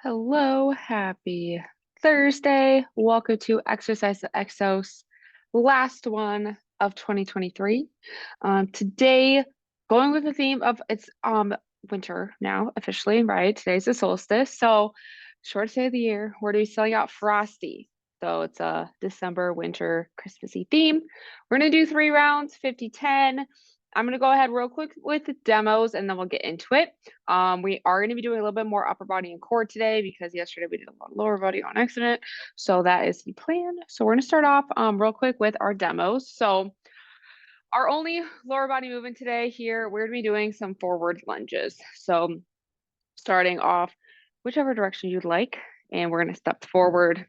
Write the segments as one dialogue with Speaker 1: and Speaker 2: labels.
Speaker 1: Hello, happy Thursday. Welcome to Exercise the Exos, last one of 2023. Today, going with the theme of it's winter now officially, right? Today's the solstice. So shortest day of the year. We're gonna be selling out Frosty. So it's a December winter Christmassy theme. We're gonna do 3 rounds, 50-10. I'm going to go ahead real quick with the demos and then we'll get into it. We are going to be doing a little bit more upper body and core today because yesterday we did a lot of lower body on accident. So that is the plan. So we're going to start off real quick with our demos. So our only lower body movement today here, we're going to be doing some forward lunges. So starting off whichever direction you'd like, and we're going to step forward,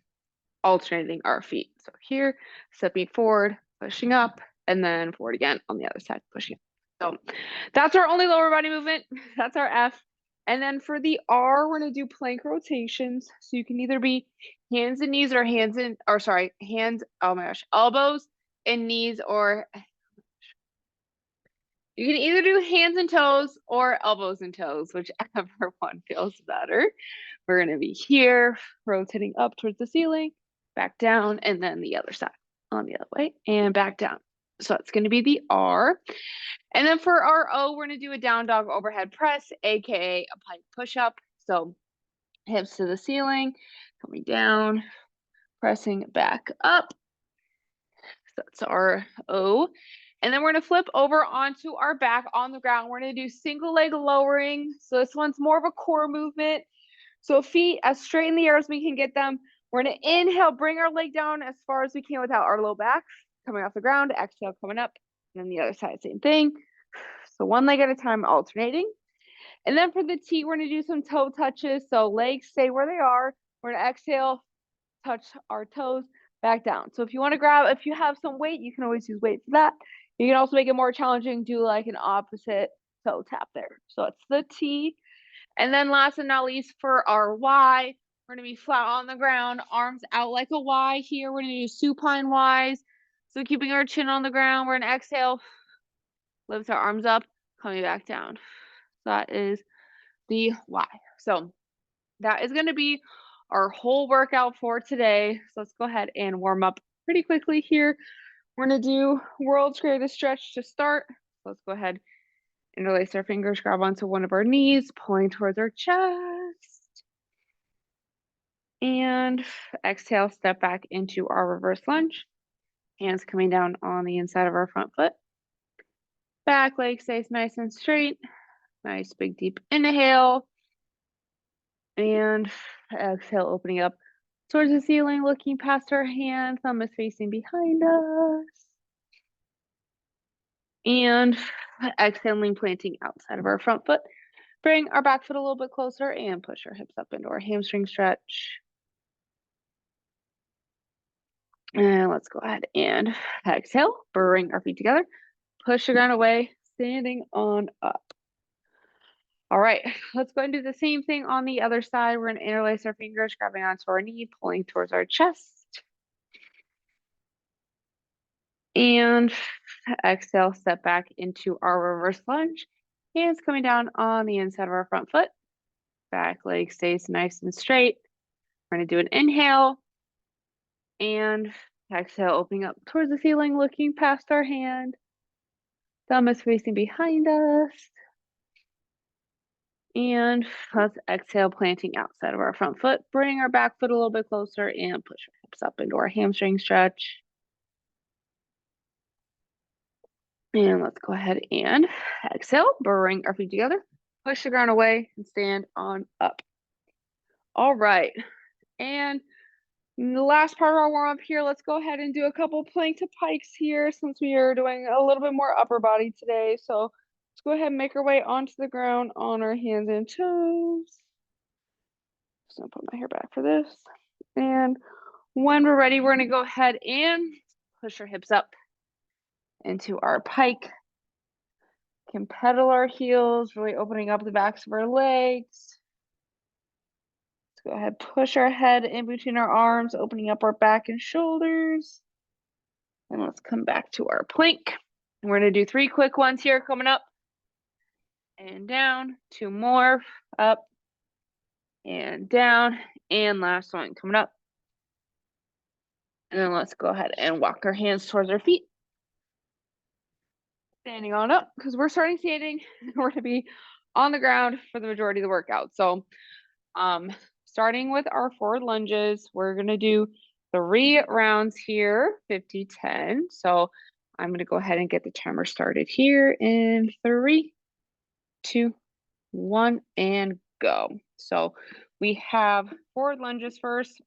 Speaker 1: alternating our feet. So here, stepping forward, pushing up, and then forward again on the other side, pushing up. So that's our only lower body movement. That's our F. And then for the R, we're going to do plank rotations. So you can either be hands and knees or elbows and knees, or you can either do hands and toes or elbows and toes, whichever one feels better. We're going to be here, rotating up towards the ceiling, back down, and then the other side on the other way, and back down. So it's going to be the R. And then for our O, we're going to do a down dog overhead press, aka a plank push-up. So hips to the ceiling, coming down, pressing back up. So that's our O. And then we're going to flip over onto our back on the ground. We're going to do single leg lowering. So this one's more of a core movement. So feet as straight in the air as we can get them. We're going to inhale, bring our leg down as far as we can without our low back coming off the ground. Exhale, coming up. And then the other side, same thing. So one leg at a time, alternating. And then for the T, we're going to do some toe touches. So legs stay where they are. We're going to exhale, touch our toes, back down. So if you want to grab, if you have some weight, you can always use weight for that. You can also make it more challenging, do like an opposite toe tap there. So it's the T. And then last but not least, for our Y, we're going to be flat on the ground, arms out like a Y here. We're going to do supine Ys. So keeping our chin on the ground, we're going to exhale, lift our arms up, coming back down. So that is the Y. So that is going to be our whole workout for today. So let's go ahead and warm up pretty quickly here. We're going to do world's greatest stretch to start. So let's go ahead, interlace our fingers, grab onto one of our knees, pulling towards our chest. And exhale, step back into our reverse lunge. Hands coming down on the inside of our front foot. Back leg stays nice and straight. Nice big deep inhale. And exhale, opening up towards the ceiling, looking past our hand. Thumb is facing behind us. And exhaling, planting outside of our front foot. Bring our back foot a little bit closer and push our hips up into our hamstring stretch. And let's go ahead and exhale, bring our feet together, push the ground away, standing on up. All right, let's go and do the same thing on the other side. We're going to interlace our fingers, grabbing onto our knee, pulling towards our chest. And exhale, step back into our reverse lunge. Hands coming down on the inside of our front foot. Back leg stays nice and straight. We're going to do an inhale. And exhale, opening up towards the ceiling, looking past our hand. Thumb is facing behind us. And let's exhale, planting outside of our front foot. Bring our back foot a little bit closer and push our hips up into our hamstring stretch. And let's go ahead and exhale, bring our feet together, push the ground away, and stand on up. All right. And the last part of our warm-up here, let's go ahead and do a couple plank to pikes here since we are doing a little bit more upper body today. So let's go ahead and make our way onto the ground on our hands and toes. Just gonna put my hair back for this. And when we're ready, we're gonna go ahead and push our hips up into our pike. Can pedal our heels, really opening up the backs of our legs. Let's go ahead, push our head in between our arms, opening up our back and shoulders. And let's come back to our plank. We're gonna do 3 quick ones here coming up and down, 2 more, up and down, and last one coming up. And then let's go ahead and walk our hands towards our feet. Standing on up, because we're starting standing. We're going to be on the ground for the majority of the workout. So starting with our forward lunges, we're going to do 3 rounds here, 50-10. So I'm going to go ahead and get the timer started here in 3, 2, 1, and go. So we have forward lunges first.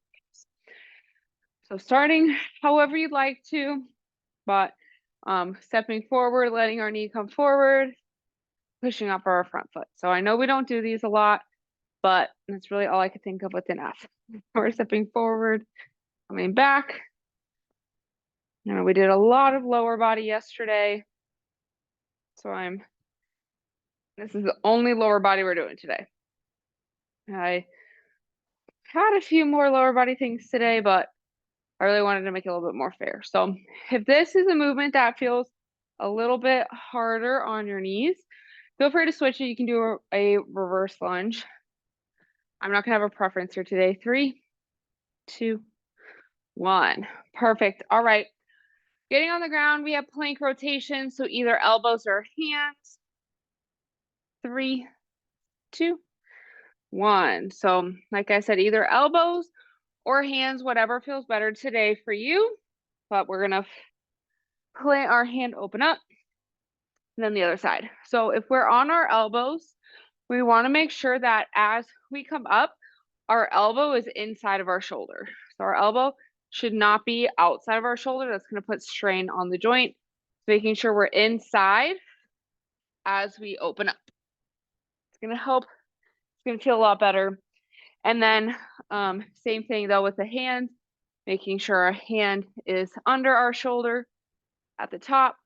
Speaker 1: So starting however you'd like to, but stepping forward, letting our knee come forward, pushing up our front foot. So I know we don't do these a lot, but that's really all I could think of with an F. We're stepping forward, coming back. You know, we did a lot of lower body yesterday. So this is the only lower body we're doing today. I had a few more lower body things today, but I really wanted to make it a little bit more fair. So if this is a movement that feels a little bit harder on your knees, feel free to switch it. You can do a reverse lunge. I'm not gonna have a preference here today. 3, 2, 1. Perfect. All right. Getting on the ground, we have plank rotation. So either elbows or hands. 3, 2, 1. So like I said, either elbows or hands, whatever feels better today for you. But we're gonna plant our hand open up. And then the other side. So if we're on our elbows, we want to make sure that as we come up, our elbow is inside of our shoulder. So our elbow should not be outside of our shoulder. That's going to put strain on the joint. Making sure we're inside as we open up. It's going to help. It's going to feel a lot better. And then same thing though with the hands, making sure our hand is under our shoulder at the top.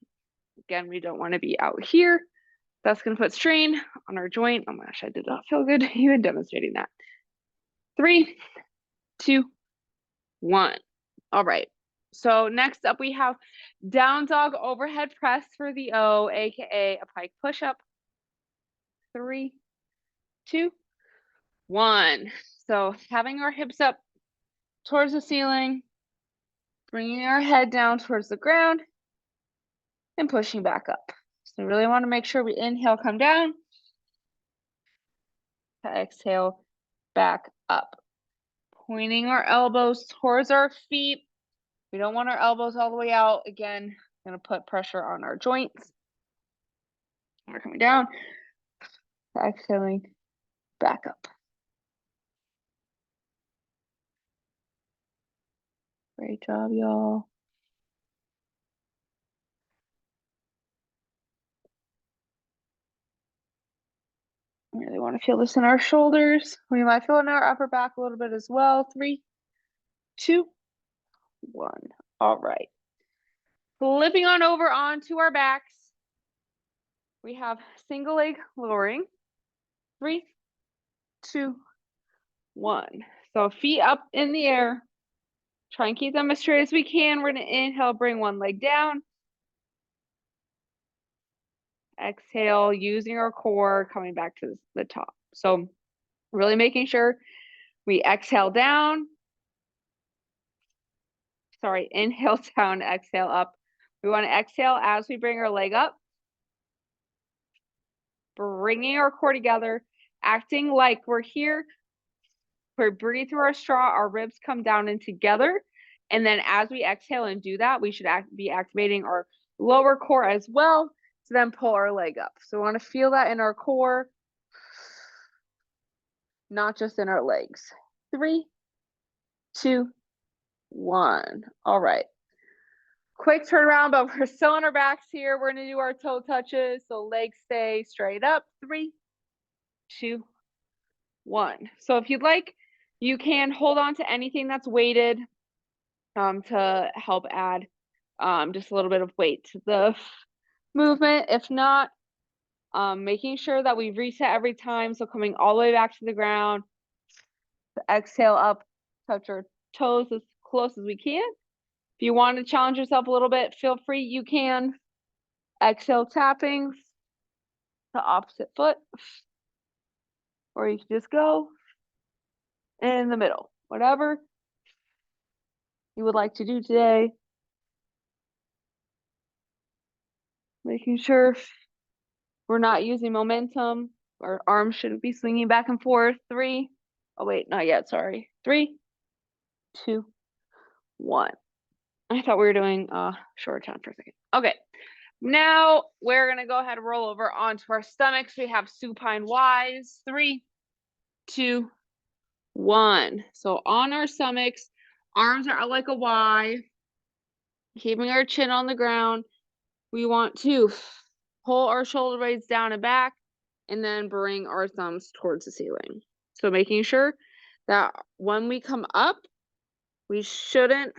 Speaker 1: Again, we don't want to be out here. That's going to put strain on our joint. Oh my gosh, I did not feel good even demonstrating that. 3, 2, 1. All right. So next up we have down dog overhead press for the O, aka a pike push-up. 3, 2, 1. So having our hips up towards the ceiling, bringing our head down towards the ground, and pushing back up. So really want to make sure we inhale, come down. Exhale, back up. Pointing our elbows towards our feet. We don't want our elbows all the way out. Again, going to put pressure on our joints. We're coming down. Exhaling, back up. Great job, y'all. We really want to feel this in our shoulders. We might feel it in our upper back a little bit as well. 3, 2, 1. All right. Flipping on over onto our backs. We have single leg lowering. 3, 2, 1. So feet up in the air. Try and keep them as straight as we can. We're going to inhale, bring one leg down. Exhale, using our core, coming back to the top. So really making sure we exhale down. Sorry, inhale down, exhale up. We want to exhale as we bring our leg up. Bringing our core together, acting like we're here. We breathe through our straw, our ribs come down and together. And then as we exhale and do that, we should be activating our lower core as well to then pull our leg up. So we want to feel that in our core, not just in our legs. 3, 2, 1. All right. Quick turnaround, but we're still on our backs here. We're going to do our toe touches. So legs stay straight up. 3, 2, 1. So if you'd like, you can hold on to anything that's weighted to help add just a little bit of weight to the movement. If not, making sure that we reset every time. So coming all the way back to the ground, exhale up, touch our toes as close as we can. If you want to challenge yourself a little bit, feel free, you can. Exhale, tapping the opposite foot, or you can just go. in the middle. Whatever you would like to do today. Making sure we're not using momentum. Our arms shouldn't be swinging back and forth. 3. Oh, wait, not yet. Sorry. 3, 2, 1. I thought we were doing short time for a second. Okay. Now we're going to go ahead and roll over onto our stomachs. We have supine Ys. 3, 2, 1. So on our stomachs, arms are out like a Y, keeping our chin on the ground. We want to pull our shoulder blades down and back, and then bring our thumbs towards the ceiling. So making sure that when we come up, we shouldn't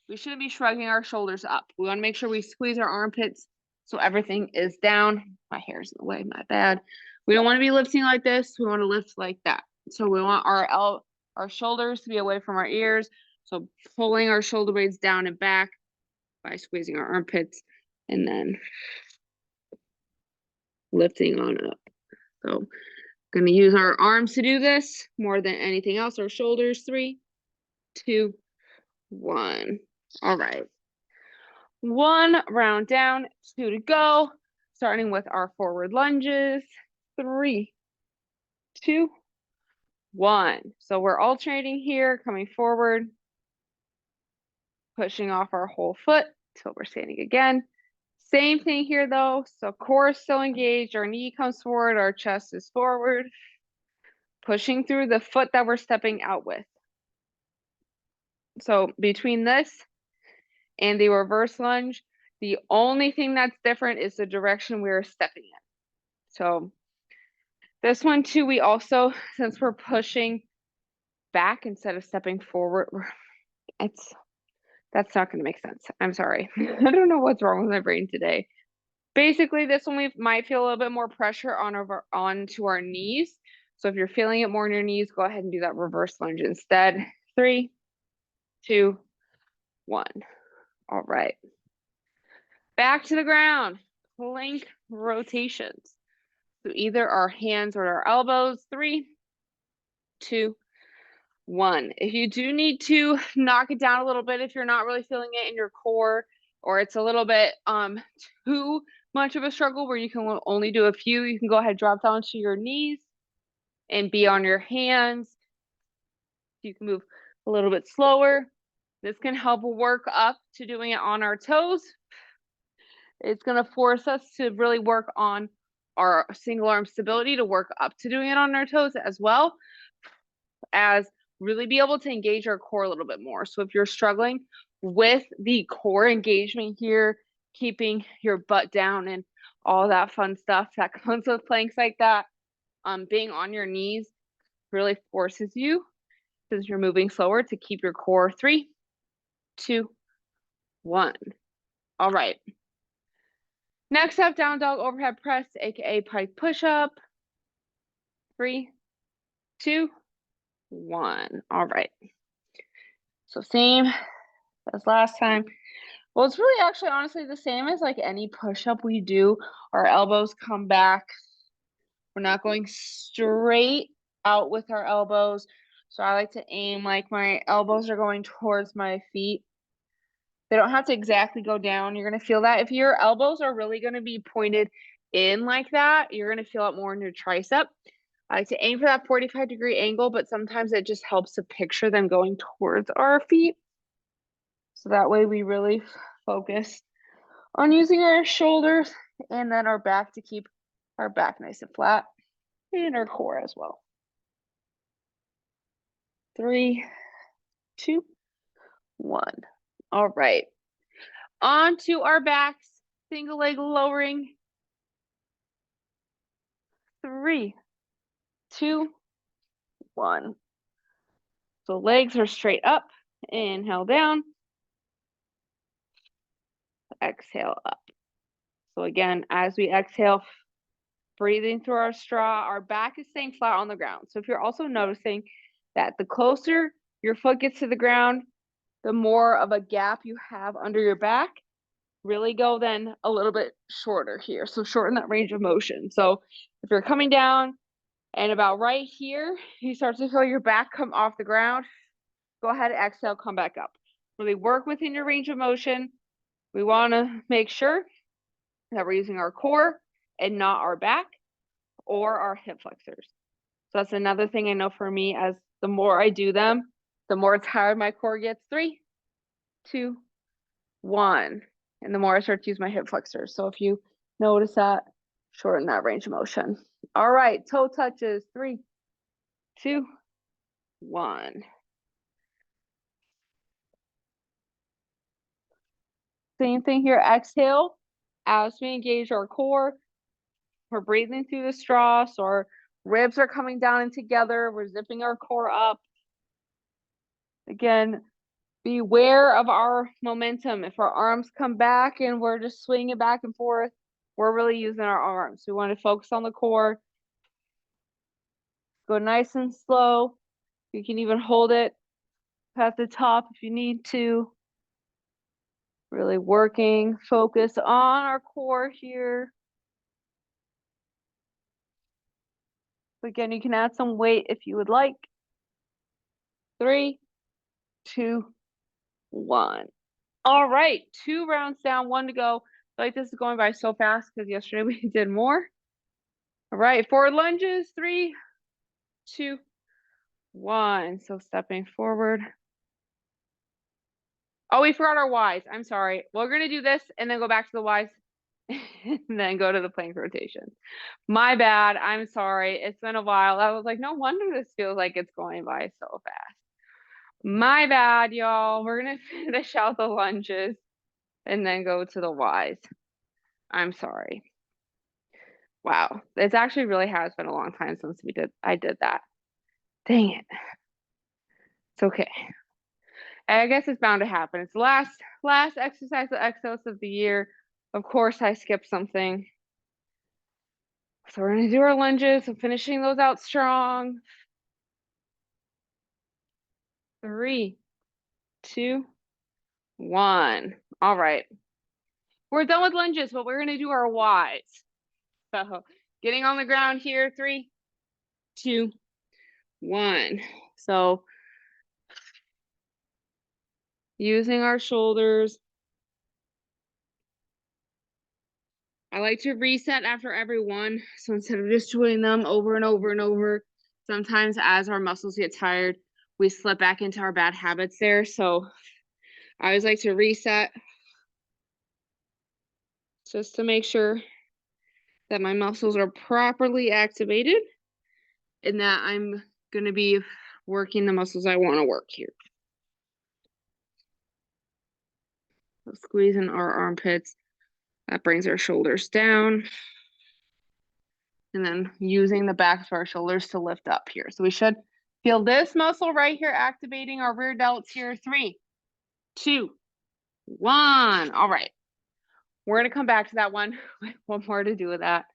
Speaker 1: be shrugging our shoulders up. We want to make sure we squeeze our armpits so everything is down. My hair's in the way, my bad. We don't want to be lifting like this. We want to lift like that. So we want our shoulders to be away from our ears. So pulling our shoulder blades down and back by squeezing our armpits, and then lifting on up. So going to use our arms to do this more than anything else. Our shoulders. 3, 2, 1. All right. 1 round down, 2 to go. Starting with our forward lunges. 3, 2, 1. So we're alternating here, coming forward, pushing off our whole foot till we're standing again. Same thing here though. So core is still engaged. Our knee comes forward. Our chest is forward. Pushing through the foot that we're stepping out with. So between this and the reverse lunge, the only thing that's different is the direction we're stepping in. So this one too, we also, since we're pushing back instead of stepping forward, that's not going to make sense. I'm sorry. I don't know what's wrong with my brain today. Basically, this one we might feel a little bit more pressure onto our knees. So if you're feeling it more in your knees, go ahead and do that reverse lunge instead. 3, 2, 1. All right. Back to the ground. Plank rotations. So either our hands or our elbows. 3, 2, 1. If you do need to knock it down a little bit, if you're not really feeling it in your core, or it's a little bit too much of a struggle where you can only do a few, you can go ahead, drop down to your knees and be on your hands. You can move a little bit slower. This can help work up to doing it on our toes. It's going to force us to really work on our single arm stability to work up to doing it on our toes, as well as really be able to engage our core a little bit more. So if you're struggling with the core engagement here, keeping your butt down and all that fun stuff that comes with planks like that, being on your knees really forces you, since you're moving slower, to keep your core. 3, 2, 1. All right. Next up, down dog overhead press, aka pike push-up. 3, 2, 1. All right. So same as last time. Well, it's really actually honestly the same as like any push-up we do. Our elbows come back. We're not going straight out with our elbows. So I like to aim like my elbows are going towards my feet. They don't have to exactly go down. You're going to feel that. If your elbows are really going to be pointed in like that, you're going to feel it more in your tricep. I like to aim for that 45-degree angle, but sometimes it just helps to picture them going towards our feet. So that way we really focus on using our shoulders and then our back to keep our back nice and flat, and our core as well. 3, 2, 1. All right. On to our backs, single leg lowering. 3, 2, 1. So legs are straight up. Inhale down. Exhale up. So again, as we exhale, breathing through our straw, our back is staying flat on the ground. So if you're also noticing that the closer your foot gets to the ground, the more of a gap you have under your back, really go then a little bit shorter here. So shorten that range of motion. So if you're coming down, And about right here, you start to feel your back come off the ground. Go ahead, exhale, come back up. Really work within your range of motion. We want to make sure that we're using our core and not our back or our hip flexors. So that's another thing I know for me, as the more I do them, the more tired my core gets. 3, 2, 1. And the more I start to use my hip flexors. So if you notice that, shorten that range of motion. All right, toe touches. 3, 2, 1. Same thing here. Exhale as we engage our core. We're breathing through the straw, so our ribs are coming down and together. We're zipping our core up. Again, beware of our momentum. If our arms come back and we're just swinging back and forth, we're really using our arms. We want to focus on the core. Go nice and slow. You can even hold it at the top if you need to. Really working, focus on our core here. Again, you can add some weight if you would like. 3, 2, 1. All right, 2 rounds down, 1 to go. I feel like this is going by so fast because yesterday we did more. All right, forward lunges. 3, 2, 1. So stepping forward. Oh, we forgot our Ys. I'm sorry. We're gonna do this and then go back to the Ys and then go to the plank rotation. My bad. I'm sorry. It's been a while. I was like, no wonder this feels like it's going by so fast. My bad, y'all. We're gonna finish out the lunges and then go to the Ys. I'm sorry. Wow, it actually really has been a long time since I did that. Dang it. It's okay. I guess it's bound to happen. It's the last exercise of Exos of the year. Of course, I skipped something. So we're gonna do our lunges and finishing those out strong. 3, 2, 1. All right. We're done with lunges, but we're gonna do our Ys. So getting on the ground here. 3, 2, 1. So using our shoulders. I like to reset after every one. So instead of just doing them over and over and over, sometimes as our muscles get tired, we slip back into our bad habits there. So I always like to reset just to make sure that my muscles are properly activated and that I'm going to be working the muscles I want to work here. So squeezing our armpits. That brings our shoulders down. And then using the backs of our shoulders to lift up here. So we should feel this muscle right here activating our rear delts here. 3, 2, 1. All right. We're going to come back to that one. One more to do with that.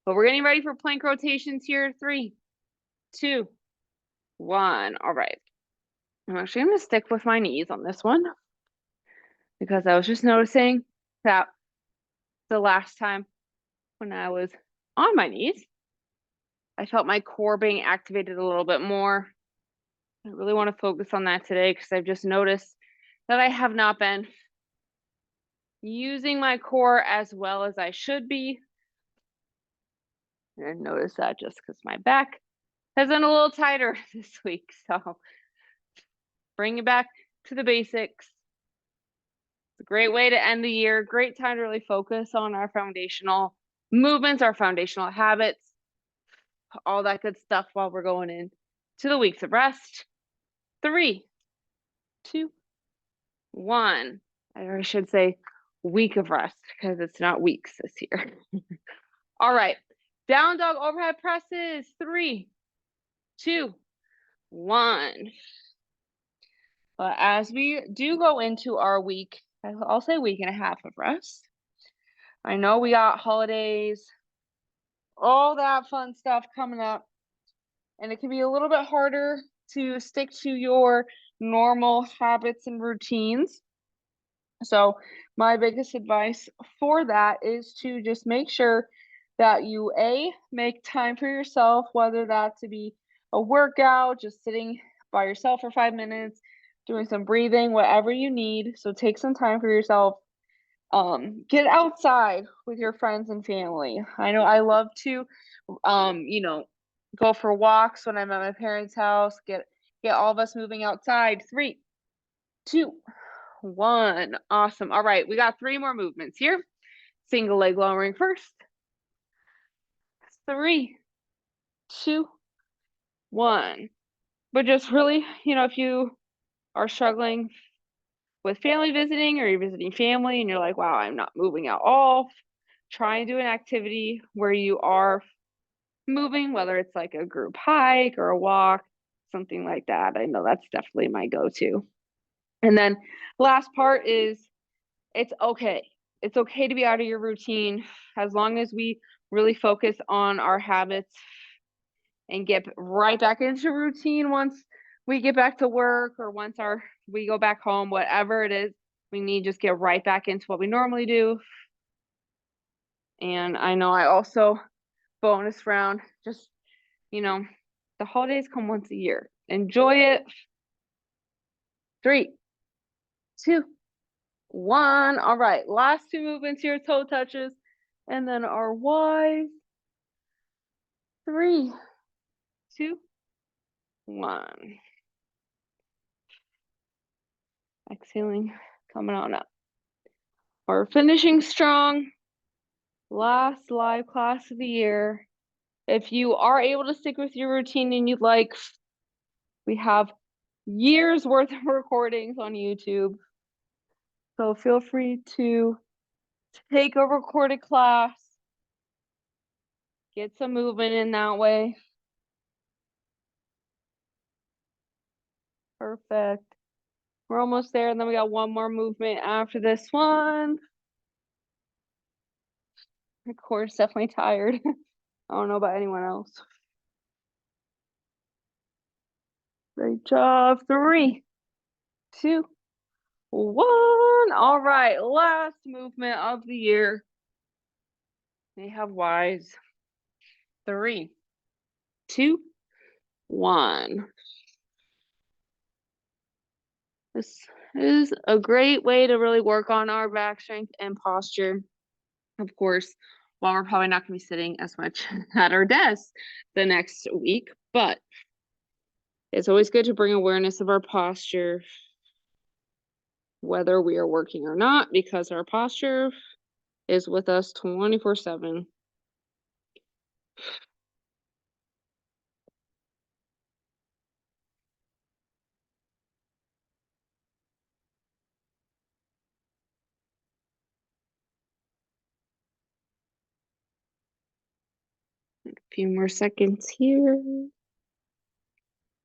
Speaker 1: But we're getting ready for plank rotations here. 3, 2, 1. All right. I'm actually going to stick with my knees on this one because I was just noticing that the last time when I was on my knees, I felt my core being activated a little bit more. I really want to focus on that today because I've just noticed that I have not been using my core as well as I should be. And I noticed that just because my back has been a little tighter this week. So bring it back to the basics. It's a great way to end the year. Great time to really focus on our foundational movements, our foundational habits, all that good stuff while we're going in to the weeks of rest. 3, 2, 1. I should say week of rest because it's not weeks this year. All right. Down dog overhead presses. 3, 2, 1. As we do go into our week, I'll say week and a half of rest. I know we got holidays, all that fun stuff coming up, and it can be a little bit harder to stick to your normal habits and routines. So my biggest advice for that is to just make sure that you make time for yourself, whether that to be a workout, just sitting by yourself for 5 minutes, doing some breathing, whatever you need. So take some time for yourself. Get outside with your friends and family. I know I love to go for walks when I'm at my parents' house, get all of us moving outside. 3, 2, 1. Awesome. All right, we got 3 more movements here. Single leg lowering first. 3, 2, 1. But just really, if you are struggling with family visiting or you're visiting family and you're like, wow, I'm not moving at all, try and do an activity where you are moving, whether it's like a group hike or a walk, something like that. I know that's definitely my go-to. And then last part is it's okay. It's okay to be out of your routine as long as we really focus on our habits and get right back into routine once we get back to work or once we go back home, whatever it is, we need to just get right back into what we normally do. And I know I also bonus round, just, the holidays come once a year. Enjoy it. 3, 2, 1. All right, last 2 movements here, toe touches, and then our Y's. 3, 2, 1. Exhaling, coming on up. We're finishing strong. Last live class of the year. If you are able to stick with your routine and you'd like, we have years worth of recordings on YouTube. So feel free to take a recorded class, get some movement in that way. Perfect. We're almost there, and then we got one more movement after this one. Of course, definitely tired. I don't know about anyone else. Great job. 3, 2, 1. All right, last movement of the year. We have Y's. 3, 2, 1. This is a great way to really work on our back strength and posture. Of course, while we're probably not going to be sitting as much at our desk the next week, but it's always good to bring awareness of our posture, whether we are working or not, because our posture is with us 24/7. A few more seconds here.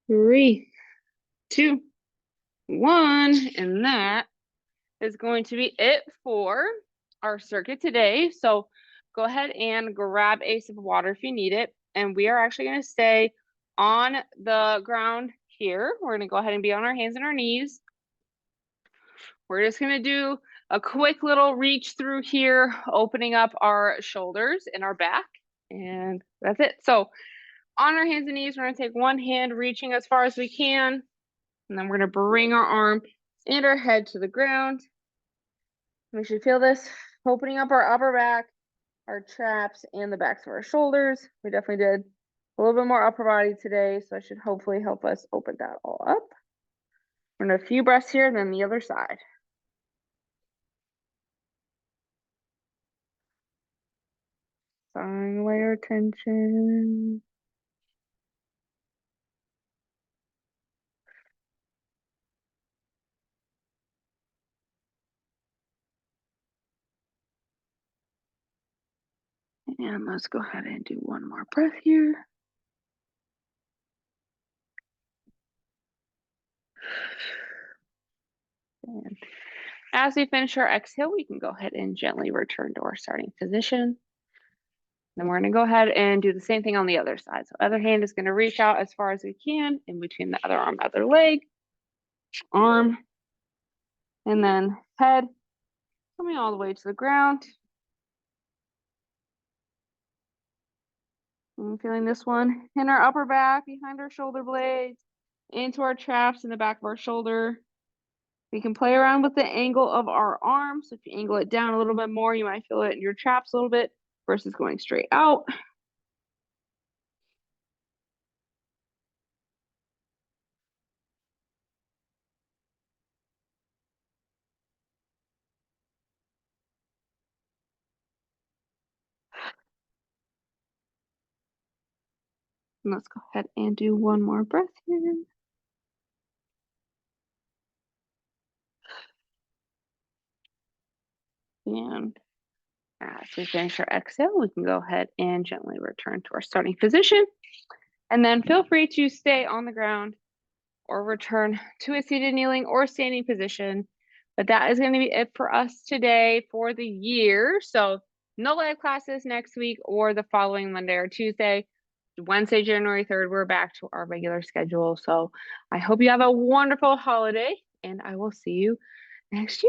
Speaker 1: 3, 2, 1, and that is going to be it for our circuit today. So go ahead and grab a sip of water if you need it. And we are actually going to stay on the ground here. We're going to go ahead and be on our hands and our knees. We're just going to do a quick little reach through here, opening up our shoulders and our back. And that's it. So on our hands and knees, we're going to take one hand reaching as far as we can. And then we're going to bring our arm and our head to the ground. We should feel this opening up our upper back, our traps, and the backs of our shoulders. We definitely did a little bit more upper body today, so that should hopefully help us open that all up. We're going to a few breaths here, and then the other side. Sawing away our tension. And let's go ahead and do one more breath here. And as we finish our exhale, we can go ahead and gently return to our starting position. Then we're going to go ahead and do the same thing on the other side. So other hand is going to reach out as far as we can in between the other arm, other leg, arm, and then head coming all the way to the ground. I'm feeling this one in our upper back, behind our shoulder blades, into our traps in the back of our shoulder. We can play around with the angle of our arms. If you angle it down a little bit more, you might feel it in your traps a little bit versus going straight out. And let's go ahead and do one more breath here. And as we finish our exhale, we can go ahead and gently return to our starting position. And then feel free to stay on the ground or return to a seated, kneeling, or standing position. But that is going to be it for us today for the year. So no live classes next week or the following Monday or Tuesday. Wednesday, January 3rd, we're back to our regular schedule. So I hope you have a wonderful holiday, and I will see you next year.